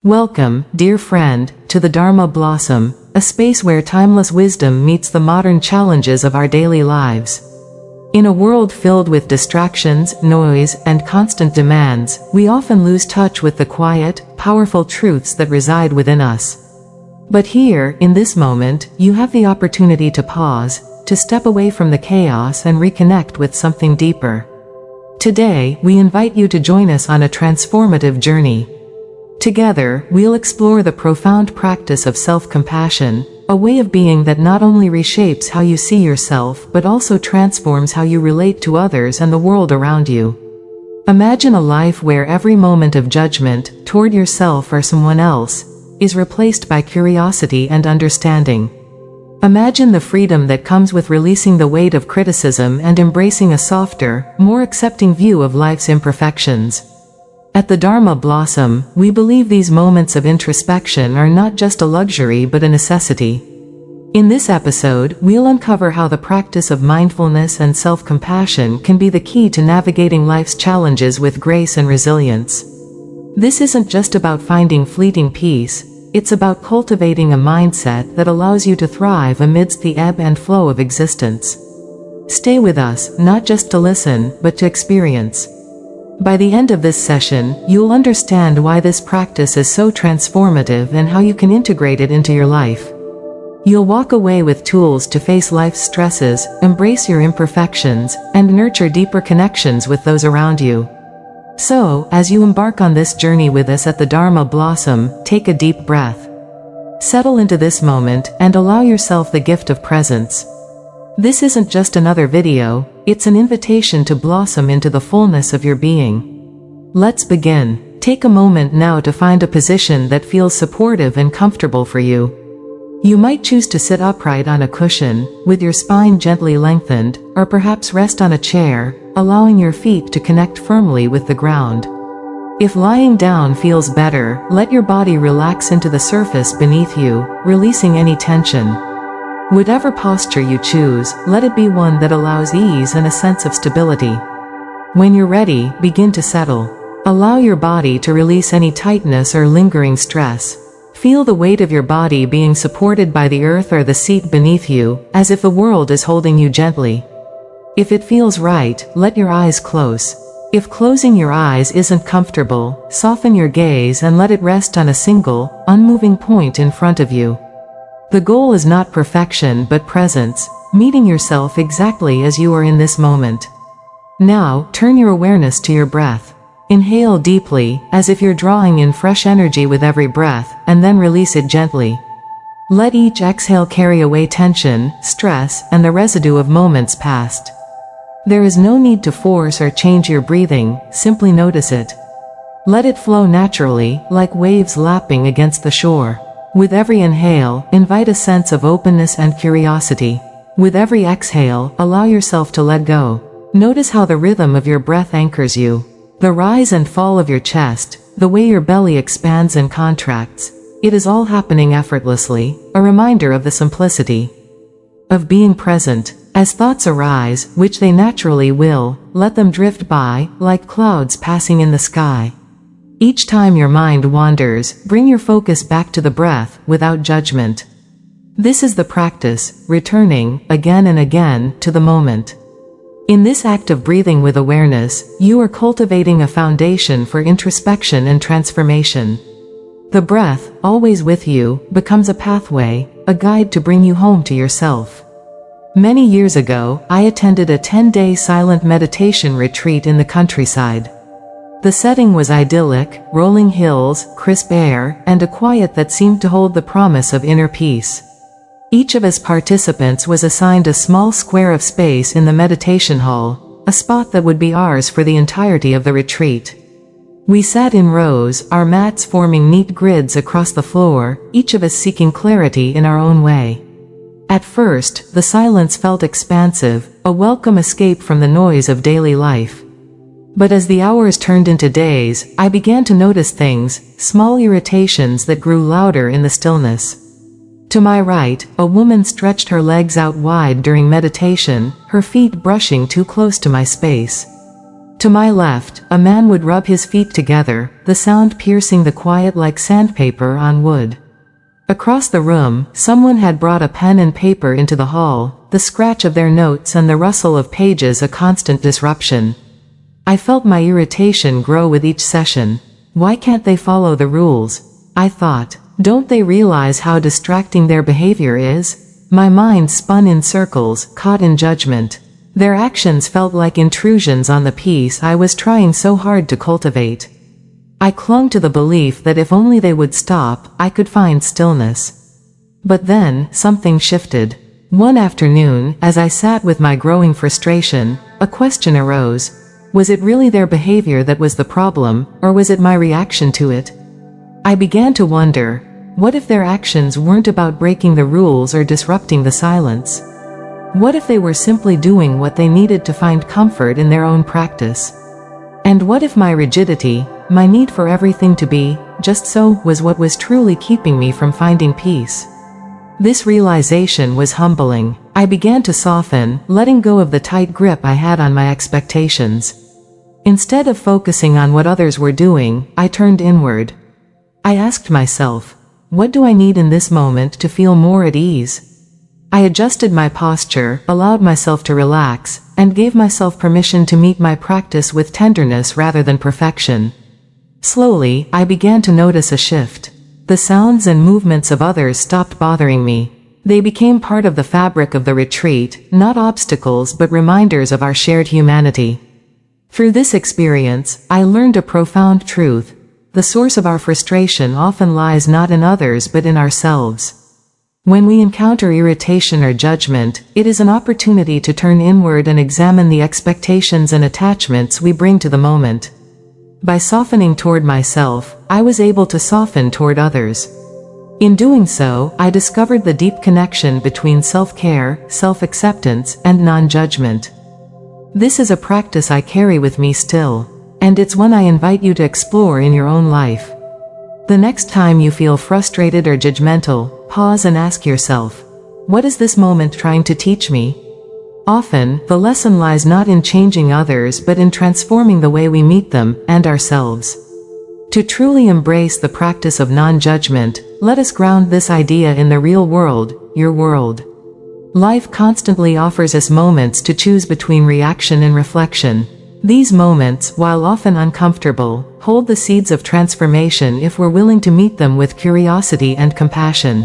Welcome, dear friend, to the Dharma Blossom, a space where timeless wisdom meets the modern challenges of our daily lives. In a world filled with distractions, noise, and constant demands, we often lose touch with the quiet, powerful truths that reside within us. But here, in this moment, you have the opportunity to pause, to step away from the chaos and reconnect with something deeper. Today, we invite you to join us on a transformative journey. Together, we'll explore the profound practice of self-compassion, a way of being that not only reshapes how you see yourself but also transforms how you relate to others and the world around you. Imagine a life where every moment of judgment, toward yourself or someone else, is replaced by curiosity and understanding. Imagine the freedom that comes with releasing the weight of criticism and embracing a softer, more accepting view of life's imperfections. At the Dharma Blossom, we believe these moments of introspection are not just a luxury but a necessity. In this episode, we'll uncover how the practice of mindfulness and self-compassion can be the key to navigating life's challenges with grace and resilience. This isn't just about finding fleeting peace, it's about cultivating a mindset that allows you to thrive amidst the ebb and flow of existence. Stay with us, not just to listen, but to experience. By the end of this session, you'll understand why this practice is so transformative and how you can integrate it into your life. You'll walk away with tools to face life's stresses, embrace your imperfections, and nurture deeper connections with those around you. So, as you embark on this journey with us at the Dharma Blossom, take a deep breath. Settle into this moment and allow yourself the gift of presence. This isn't just another video, it's an invitation to blossom into the fullness of your being. Let's begin. Take a moment now to find a position that feels supportive and comfortable for you. You might choose to sit upright on a cushion, with your spine gently lengthened, or perhaps rest on a chair, allowing your feet to connect firmly with the ground. If lying down feels better, let your body relax into the surface beneath you, releasing any tension. Whatever posture you choose, let it be one that allows ease and a sense of stability. When you're ready, begin to settle. Allow your body to release any tightness or lingering stress. Feel the weight of your body being supported by the earth or the seat beneath you, as if the world is holding you gently. If it feels right, let your eyes close. If closing your eyes isn't comfortable, soften your gaze and let it rest on a single, unmoving point in front of you. The goal is not perfection but presence, meeting yourself exactly as you are in this moment. Now, turn your awareness to your breath. Inhale deeply, as if you're drawing in fresh energy with every breath, and then release it gently. Let each exhale carry away tension, stress, and the residue of moments past. There is no need to force or change your breathing, simply notice it. Let it flow naturally, like waves lapping against the shore. With every inhale, invite a sense of openness and curiosity. With every exhale, allow yourself to let go. Notice how the rhythm of your breath anchors you. The rise and fall of your chest, the way your belly expands and contracts. It is all happening effortlessly, a reminder of the simplicity of being present. As thoughts arise, which they naturally will, let them drift by, like clouds passing in the sky. Each time your mind wanders, bring your focus back to the breath, without judgment. This is the practice, returning, again and again, to the moment. In this act of breathing with awareness, you are cultivating a foundation for introspection and transformation. The breath, always with you, becomes a pathway, a guide to bring you home to yourself. Many years ago, I attended a 10-day silent meditation retreat in the countryside. The setting was idyllic, rolling hills, crisp air, and a quiet that seemed to hold the promise of inner peace. Each of us participants was assigned a small square of space in the meditation hall, a spot that would be ours for the entirety of the retreat. We sat in rows, our mats forming neat grids across the floor, each of us seeking clarity in our own way. At first, the silence felt expansive, a welcome escape from the noise of daily life. But as the hours turned into days, I began to notice things, small irritations that grew louder in the stillness. To my right, a woman stretched her legs out wide during meditation, her feet brushing too close to my space. To my left, a man would rub his feet together, the sound piercing the quiet like sandpaper on wood. Across the room, someone had brought a pen and paper into the hall, the scratch of their notes and the rustle of pages a constant disruption. I felt my irritation grow with each session. Why can't they follow the rules? I thought. Don't they realize how distracting their behavior is? My mind spun in circles, caught in judgment. Their actions felt like intrusions on the peace I was trying so hard to cultivate. I clung to the belief that if only they would stop, I could find stillness. But then, something shifted. One afternoon, as I sat with my growing frustration, a question arose. Was it really their behavior that was the problem, or was it my reaction to it? I began to wonder, what if their actions weren't about breaking the rules or disrupting the silence? What if they were simply doing what they needed to find comfort in their own practice? And what if my rigidity, my need for everything to be, just so, was what was truly keeping me from finding peace? This realization was humbling. I began to soften, letting go of the tight grip I had on my expectations. Instead of focusing on what others were doing, I turned inward. I asked myself, what do I need in this moment to feel more at ease? I adjusted my posture, allowed myself to relax, and gave myself permission to meet my practice with tenderness rather than perfection. Slowly, I began to notice a shift. The sounds and movements of others stopped bothering me. They became part of the fabric of the retreat, not obstacles but reminders of our shared humanity. Through this experience, I learned a profound truth. The source of our frustration often lies not in others but in ourselves. When we encounter irritation or judgment, it is an opportunity to turn inward and examine the expectations and attachments we bring to the moment. By softening toward myself, I was able to soften toward others. In doing so, I discovered the deep connection between self-care, self-acceptance, and non-judgment. This is a practice I carry with me still, and it's one I invite you to explore in your own life. The next time you feel frustrated or judgmental, pause and ask yourself, what is this moment trying to teach me? Often, the lesson lies not in changing others but in transforming the way we meet them, and ourselves. To truly embrace the practice of non-judgment, let us ground this idea in the real world, your world. Life constantly offers us moments to choose between reaction and reflection. These moments, while often uncomfortable, hold the seeds of transformation if we're willing to meet them with curiosity and compassion.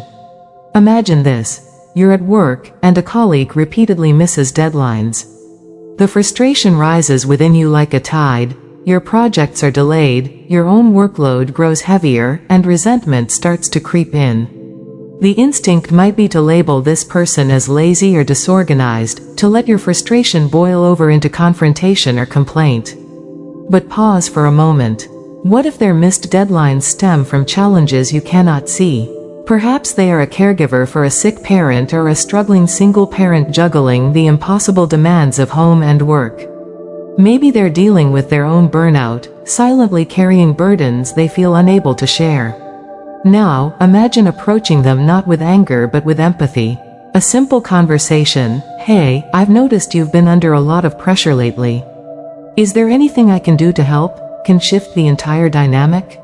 Imagine this. You're at work, and a colleague repeatedly misses deadlines. The frustration rises within you like a tide, your projects are delayed, your own workload grows heavier, and resentment starts to creep in. The instinct might be to label this person as lazy or disorganized, to let your frustration boil over into confrontation or complaint. But pause for a moment. What if their missed deadlines stem from challenges you cannot see? Perhaps they are a caregiver for a sick parent or a struggling single parent juggling the impossible demands of home and work. Maybe they're dealing with their own burnout, silently carrying burdens they feel unable to share. Now, imagine approaching them not with anger but with empathy. A simple conversation, "Hey, I've noticed you've been under a lot of pressure lately. Is there anything I can do to help?" can shift the entire dynamic.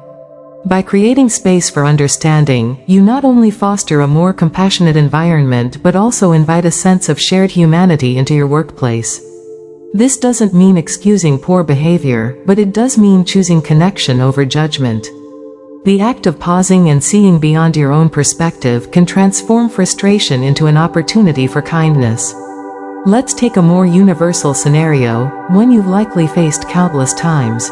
By creating space for understanding, you not only foster a more compassionate environment but also invite a sense of shared humanity into your workplace. This doesn't mean excusing poor behavior, but it does mean choosing connection over judgment. The act of pausing and seeing beyond your own perspective can transform frustration into an opportunity for kindness. Let's take a more universal scenario, one you've likely faced countless times.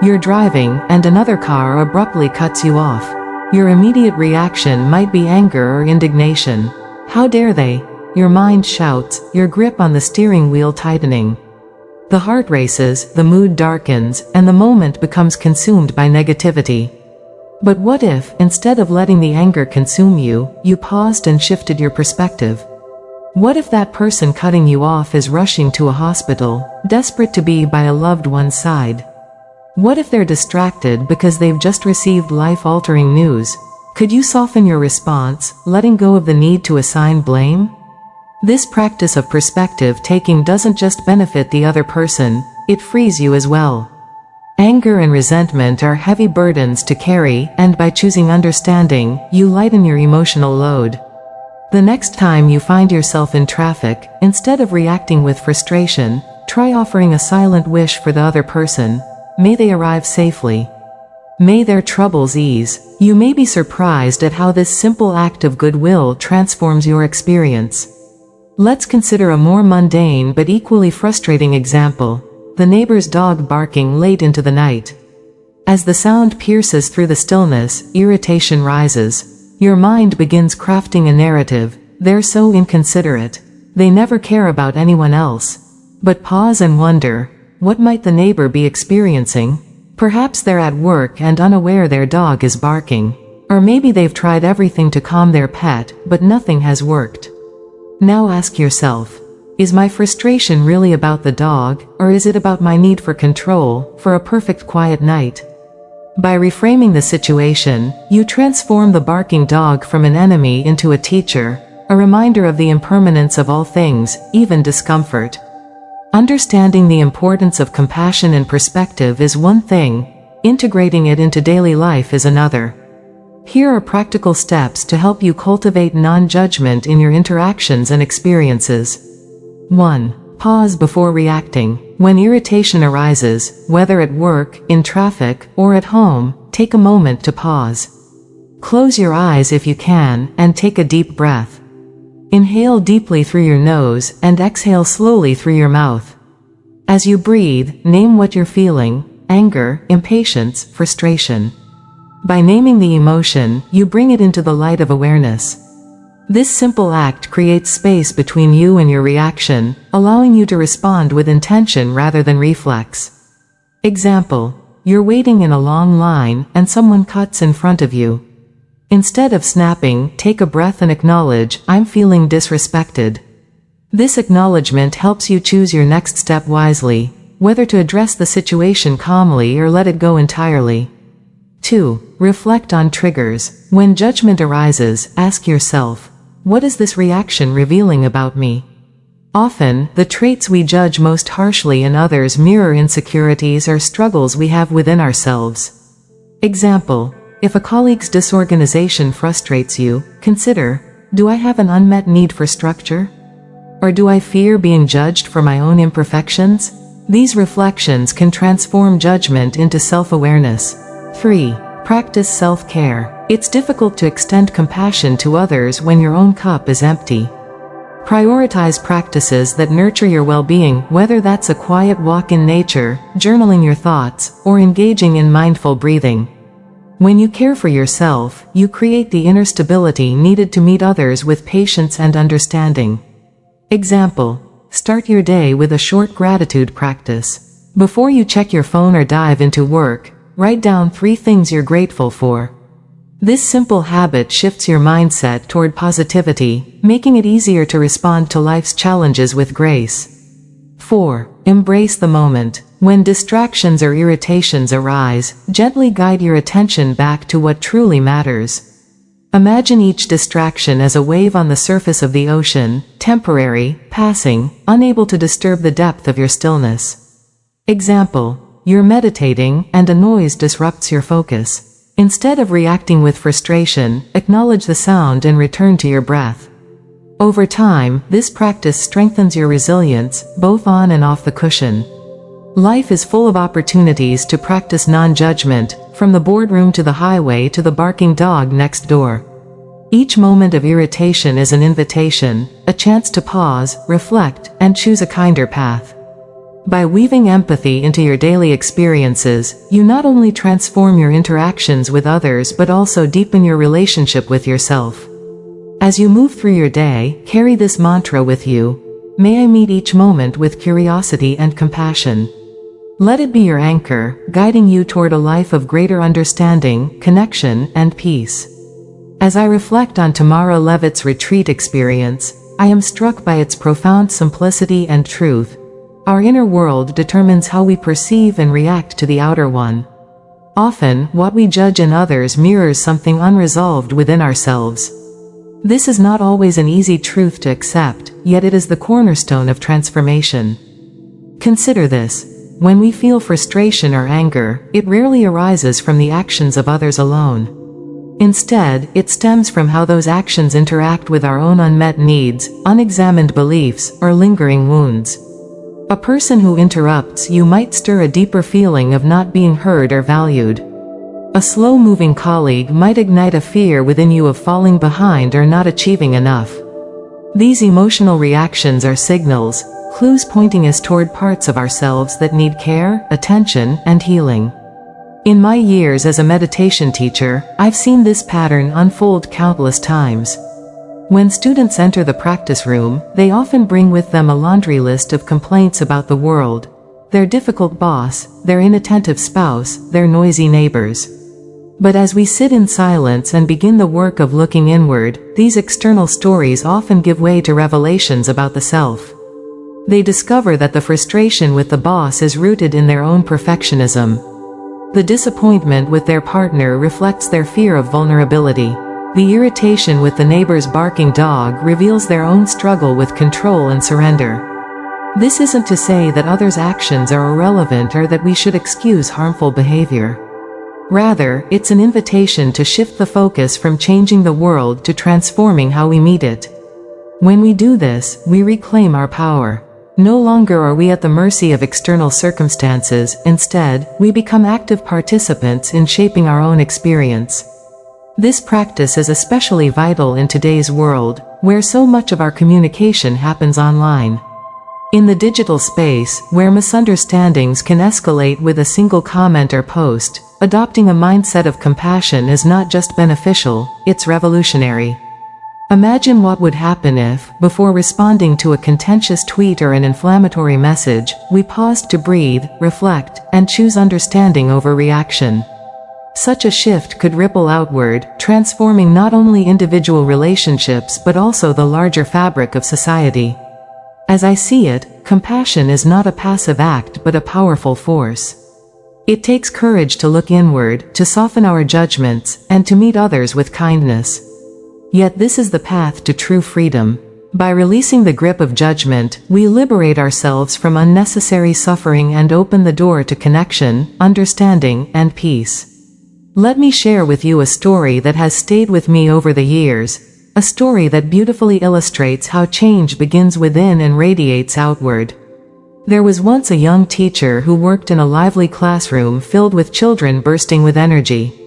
You're driving, and another car abruptly cuts you off. Your immediate reaction might be anger or indignation. How dare they? Your mind shouts, your grip on the steering wheel tightening. The heart races, the mood darkens, and the moment becomes consumed by negativity. But what if, instead of letting the anger consume you, you paused and shifted your perspective? What if that person cutting you off is rushing to a hospital, desperate to be by a loved one's side? What if they're distracted because they've just received life-altering news? Could you soften your response, letting go of the need to assign blame? This practice of perspective taking doesn't just benefit the other person, it frees you as well. Anger and resentment are heavy burdens to carry, and by choosing understanding, you lighten your emotional load. The next time you find yourself in traffic, instead of reacting with frustration, try offering a silent wish for the other person. May they arrive safely. May their troubles ease. You may be surprised at how this simple act of goodwill transforms your experience. Let's consider a more mundane but equally frustrating example: the neighbor's dog barking late into the night. As the sound pierces through the stillness, irritation rises. Your mind begins crafting a narrative: they're so inconsiderate. They never care about anyone else. But pause and wonder, what might the neighbor be experiencing? Perhaps they're at work and unaware their dog is barking. Or maybe they've tried everything to calm their pet, but nothing has worked. Now ask yourself, is my frustration really about the dog, or is it about my need for control, for a perfect quiet night? By reframing the situation, you transform the barking dog from an enemy into a teacher, a reminder of the impermanence of all things, even discomfort. Understanding the importance of compassion and perspective is one thing, integrating it into daily life is another. Here are practical steps to help you cultivate non-judgment in your interactions and experiences. 1. Pause before reacting. When irritation arises, whether at work, in traffic, or at home, take a moment to pause. Close your eyes if you can, and take a deep breath. Inhale deeply through your nose, and exhale slowly through your mouth. As you breathe, name what you're feeling: anger, impatience, frustration. By naming the emotion, you bring it into the light of awareness. This simple act creates space between you and your reaction, allowing you to respond with intention rather than reflex. Example: you're waiting in a long line, and someone cuts in front of you. Instead of snapping, take a breath and acknowledge, I'm feeling disrespected. This acknowledgement helps you choose your next step wisely, whether to address the situation calmly or let it go entirely. 2. Reflect on triggers. When judgment arises, ask yourself, what is this reaction revealing about me? Often, the traits we judge most harshly in others mirror insecurities or struggles we have within ourselves. Example: if a colleague's disorganization frustrates you, consider, do I have an unmet need for structure? Or do I fear being judged for my own imperfections? These reflections can transform judgment into self-awareness. 3. Practice self-care. It's difficult to extend compassion to others when your own cup is empty. Prioritize practices that nurture your well-being, whether that's a quiet walk in nature, journaling your thoughts, or engaging in mindful breathing. When you care for yourself, you create the inner stability needed to meet others with patience and understanding. Example: start your day with a short gratitude practice. Before you check your phone or dive into work, write down 3 things you're grateful for. This simple habit shifts your mindset toward positivity, making it easier to respond to life's challenges with grace. 4. Embrace the moment. When distractions or irritations arise, gently guide your attention back to what truly matters. Imagine each distraction as a wave on the surface of the ocean, temporary, passing, unable to disturb the depth of your stillness. Example: you're meditating, and a noise disrupts your focus. Instead of reacting with frustration, acknowledge the sound and return to your breath. Over time, this practice strengthens your resilience, both on and off the cushion. Life is full of opportunities to practice non-judgment, from the boardroom to the highway to the barking dog next door. Each moment of irritation is an invitation, a chance to pause, reflect, and choose a kinder path. By weaving empathy into your daily experiences, you not only transform your interactions with others but also deepen your relationship with yourself. As you move through your day, carry this mantra with you: may I meet each moment with curiosity and compassion. Let it be your anchor, guiding you toward a life of greater understanding, connection, and peace. As I reflect on Tamara Levitt's retreat experience, I am struck by its profound simplicity and truth. Our inner world determines how we perceive and react to the outer one. Often, what we judge in others mirrors something unresolved within ourselves. This is not always an easy truth to accept, yet it is the cornerstone of transformation. Consider this: when we feel frustration or anger, it rarely arises from the actions of others alone. Instead, it stems from how those actions interact with our own unmet needs, unexamined beliefs, or lingering wounds. A person who interrupts you might stir a deeper feeling of not being heard or valued. A slow-moving colleague might ignite a fear within you of falling behind or not achieving enough. These emotional reactions are signals, clues pointing us toward parts of ourselves that need care, attention, and healing. In my years as a meditation teacher, I've seen this pattern unfold countless times. When students enter the practice room, they often bring with them a laundry list of complaints about the world, their difficult boss, their inattentive spouse, their noisy neighbors. But as we sit in silence and begin the work of looking inward, these external stories often give way to revelations about the self. They discover that the frustration with the boss is rooted in their own perfectionism. The disappointment with their partner reflects their fear of vulnerability. The irritation with the neighbor's barking dog reveals their own struggle with control and surrender. This isn't to say that others' actions are irrelevant or that we should excuse harmful behavior. Rather, it's an invitation to shift the focus from changing the world to transforming how we meet it. When we do this, we reclaim our power. No longer are we at the mercy of external circumstances. Instead, we become active participants in shaping our own experience. This practice is especially vital in today's world, where so much of our communication happens online. In the digital space, where misunderstandings can escalate with a single comment or post, adopting a mindset of compassion is not just beneficial, it's revolutionary. Imagine what would happen if, before responding to a contentious tweet or an inflammatory message, we paused to breathe, reflect, and choose understanding over reaction. Such a shift could ripple outward, transforming not only individual relationships but also the larger fabric of society. As I see it, compassion is not a passive act but a powerful force. It takes courage to look inward, to soften our judgments, and to meet others with kindness. Yet this is the path to true freedom. By releasing the grip of judgment, we liberate ourselves from unnecessary suffering and open the door to connection, understanding, and peace. Let me share with you a story that has stayed with me over the years, a story that beautifully illustrates how change begins within and radiates outward. There was once a young teacher who worked in a lively classroom filled with children bursting with energy.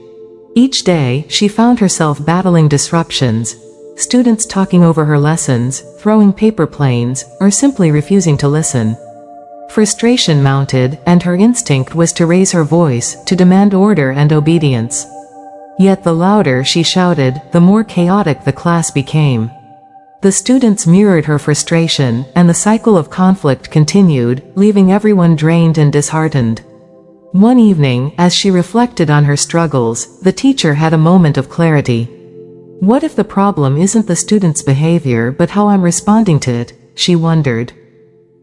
Each day, she found herself battling disruptions, students talking over her lessons, throwing paper planes, or simply refusing to listen. Frustration mounted, and her instinct was to raise her voice, to demand order and obedience. Yet the louder she shouted, the more chaotic the class became. The students mirrored her frustration, and the cycle of conflict continued, leaving everyone drained and disheartened. One evening, as she reflected on her struggles, the teacher had a moment of clarity. What if the problem isn't the student's behavior but how I'm responding to it, she wondered.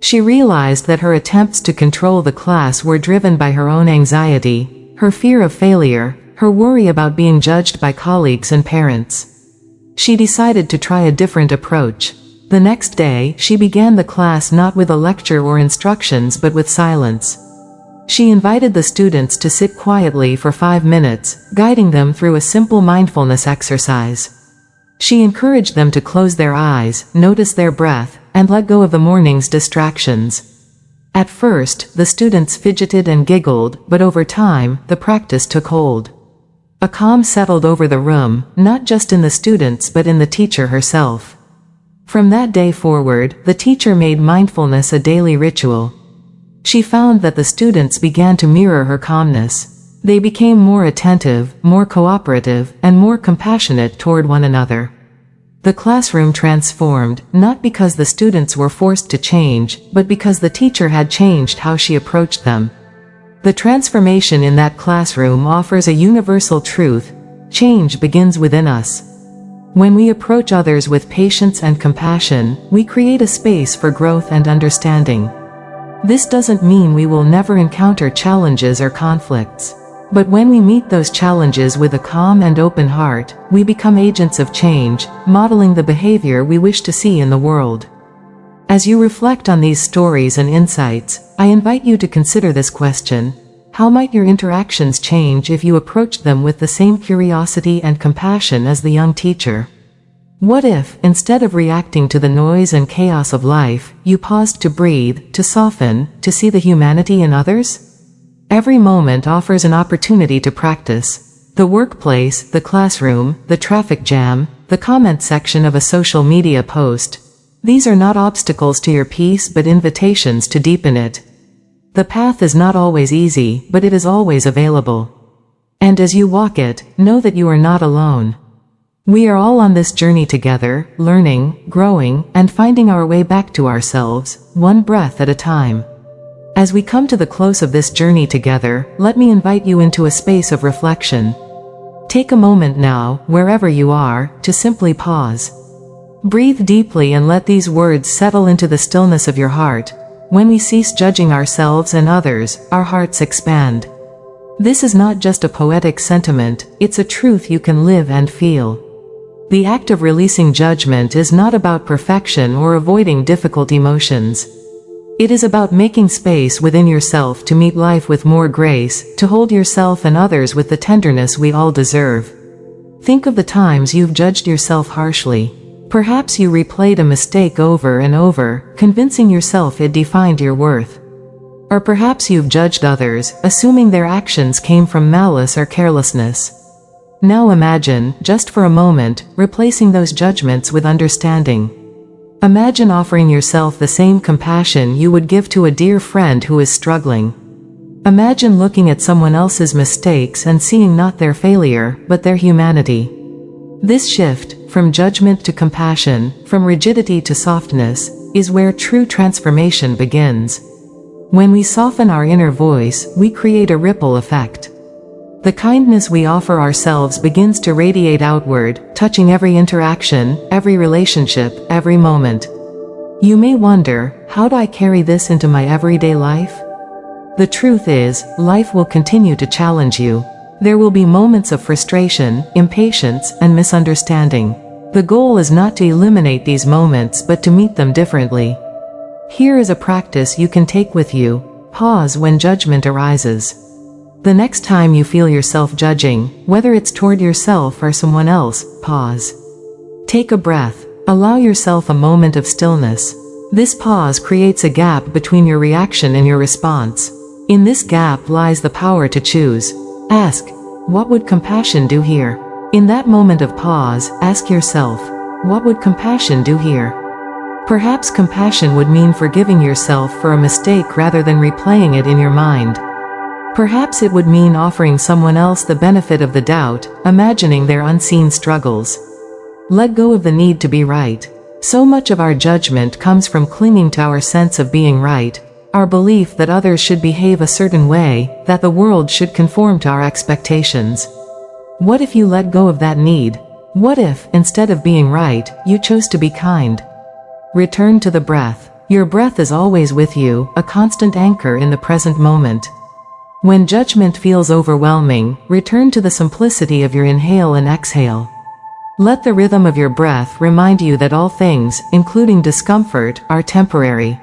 She realized that her attempts to control the class were driven by her own anxiety, her fear of failure, her worry about being judged by colleagues and parents. She decided to try a different approach. The next day, she began the class not with a lecture or instructions but with silence. She invited the students to sit quietly for 5 minutes, guiding them through a simple mindfulness exercise. She encouraged them to close their eyes, notice their breath, and let go of the morning's distractions. At first, the students fidgeted and giggled, but over time, the practice took hold. A calm settled over the room, not just in the students but in the teacher herself. From that day forward, the teacher made mindfulness a daily ritual. She found that the students began to mirror her calmness. They became more attentive, more cooperative, and more compassionate toward one another. The classroom transformed, not because the students were forced to change, but because the teacher had changed how she approached them. The transformation in that classroom offers a universal truth: change begins within us. When we approach others with patience and compassion, we create a space for growth and understanding. This doesn't mean we will never encounter challenges or conflicts. But when we meet those challenges with a calm and open heart, we become agents of change, modeling the behavior we wish to see in the world. As you reflect on these stories and insights, I invite you to consider this question: how might your interactions change if you approached them with the same curiosity and compassion as the young teacher? What if, instead of reacting to the noise and chaos of life, you paused to breathe, to soften, to see the humanity in others? Every moment offers an opportunity to practice. The workplace, the classroom, the traffic jam, the comment section of a social media post. These are not obstacles to your peace but invitations to deepen it. The path is not always easy, but it is always available. And as you walk it, know that you are not alone. We are all on this journey together, learning, growing, and finding our way back to ourselves, one breath at a time. As we come to the close of this journey together, let me invite you into a space of reflection. Take a moment now, wherever you are, to simply pause. Breathe deeply and let these words settle into the stillness of your heart. When we cease judging ourselves and others, our hearts expand. This is not just a poetic sentiment, it's a truth you can live and feel. The act of releasing judgment is not about perfection or avoiding difficult emotions. It is about making space within yourself to meet life with more grace, to hold yourself and others with the tenderness we all deserve. Think of the times you've judged yourself harshly. Perhaps you replayed a mistake over and over, convincing yourself it defined your worth. Or perhaps you've judged others, assuming their actions came from malice or carelessness. Now imagine, just for a moment, replacing those judgments with understanding. Imagine offering yourself the same compassion you would give to a dear friend who is struggling. Imagine looking at someone else's mistakes and seeing not their failure, but their humanity. This shift, from judgment to compassion, from rigidity to softness, is where true transformation begins. When we soften our inner voice, we create a ripple effect. The kindness we offer ourselves begins to radiate outward, touching every interaction, every relationship, every moment. You may wonder, how do I carry this into my everyday life? The truth is, life will continue to challenge you. There will be moments of frustration, impatience, and misunderstanding. The goal is not to eliminate these moments but to meet them differently. Here is a practice you can take with you. Pause when judgment arises. The next time you feel yourself judging, whether it's toward yourself or someone else, pause. Take a breath. Allow yourself a moment of stillness. This pause creates a gap between your reaction and your response. In this gap lies the power to choose. Ask, what would compassion do here? In that moment of pause, ask yourself, what would compassion do here? Perhaps compassion would mean forgiving yourself for a mistake rather than replaying it in your mind. Perhaps it would mean offering someone else the benefit of the doubt, imagining their unseen struggles. Let go of the need to be right. So much of our judgment comes from clinging to our sense of being right, our belief that others should behave a certain way, that the world should conform to our expectations. What if you let go of that need? What if, instead of being right, you chose to be kind? Return to the breath. Your breath is always with you, a constant anchor in the present moment. When judgment feels overwhelming, return to the simplicity of your inhale and exhale. Let the rhythm of your breath remind you that all things, including discomfort, are temporary.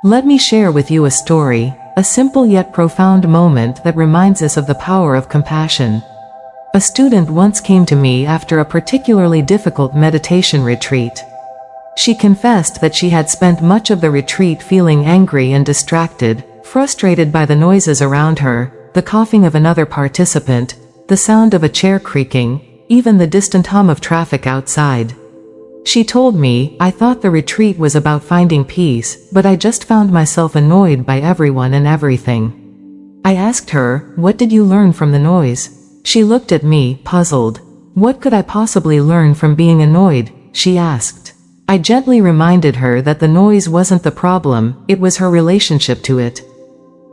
Let me share with you a story, a simple yet profound moment that reminds us of the power of compassion. A student once came to me after a particularly difficult meditation retreat. She confessed that she had spent much of the retreat feeling angry and distracted, frustrated by the noises around her, the coughing of another participant, the sound of a chair creaking, even the distant hum of traffic outside. She told me, I thought the retreat was about finding peace, but I just found myself annoyed by everyone and everything. I asked her, what did you learn from the noise? She looked at me, puzzled. What could I possibly learn from being annoyed? She asked. I gently reminded her that the noise wasn't the problem, it was her relationship to it.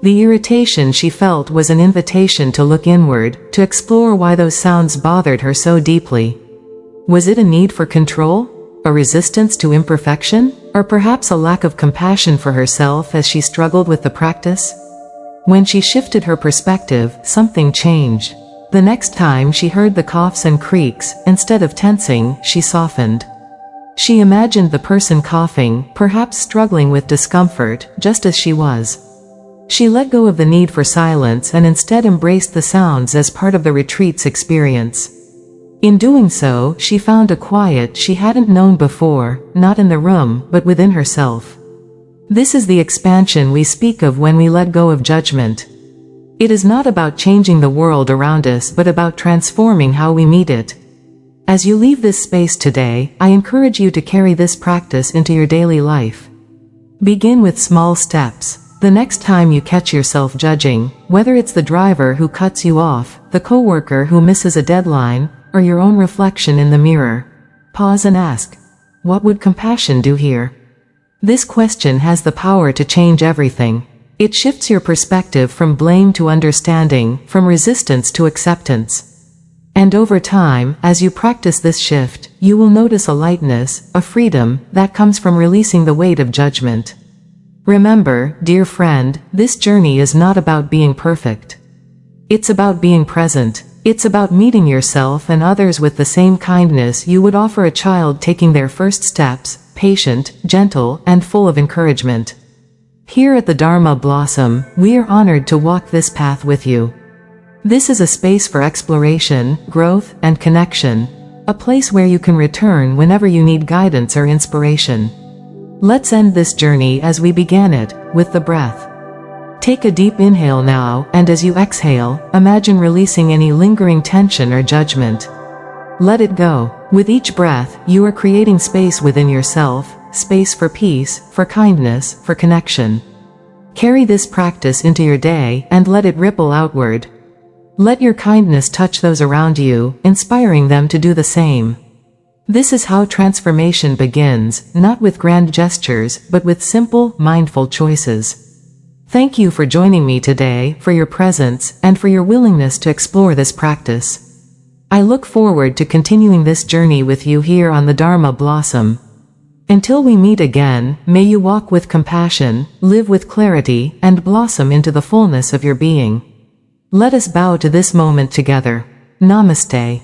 The irritation she felt was an invitation to look inward, to explore why those sounds bothered her so deeply. Was it a need for control? A resistance to imperfection? Or perhaps a lack of compassion for herself as she struggled with the practice? When she shifted her perspective, something changed. The next time she heard the coughs and creaks, instead of tensing, she softened. She imagined the person coughing, perhaps struggling with discomfort, just as she was. She let go of the need for silence and instead embraced the sounds as part of the retreat's experience. In doing so, she found a quiet she hadn't known before, not in the room, but within herself. This is the expansion we speak of when we let go of judgment. It is not about changing the world around us but about transforming how we meet it. As you leave this space today, I encourage you to carry this practice into your daily life. Begin with small steps. The next time you catch yourself judging, whether it's the driver who cuts you off, the coworker who misses a deadline, or your own reflection in the mirror, pause and ask, what would compassion do here? This question has the power to change everything. It shifts your perspective from blame to understanding, from resistance to acceptance. And over time, as you practice this shift, you will notice a lightness, a freedom, that comes from releasing the weight of judgment. Remember, dear friend, this journey is not about being perfect. It's about being present. It's about meeting yourself and others with the same kindness you would offer a child taking their first steps, patient, gentle, and full of encouragement. Here at the Dharma Blossom, we are honored to walk this path with you. This is a space for exploration, growth, and connection, a place where you can return whenever you need guidance or inspiration. Let's end this journey as we began it, with the breath. Take a deep inhale now, and as you exhale, imagine releasing any lingering tension or judgment. Let it go. With each breath, you are creating space within yourself, space for peace, for kindness, for connection. Carry this practice into your day and let it ripple outward. Let your kindness touch those around you, inspiring them to do the same. This is how transformation begins, not with grand gestures, but with simple, mindful choices. Thank you for joining me today, for your presence, and for your willingness to explore this practice. I look forward to continuing this journey with you here on the Dharma Blossom. Until we meet again, may you walk with compassion, live with clarity, and blossom into the fullness of your being. Let us bow to this moment together. Namaste.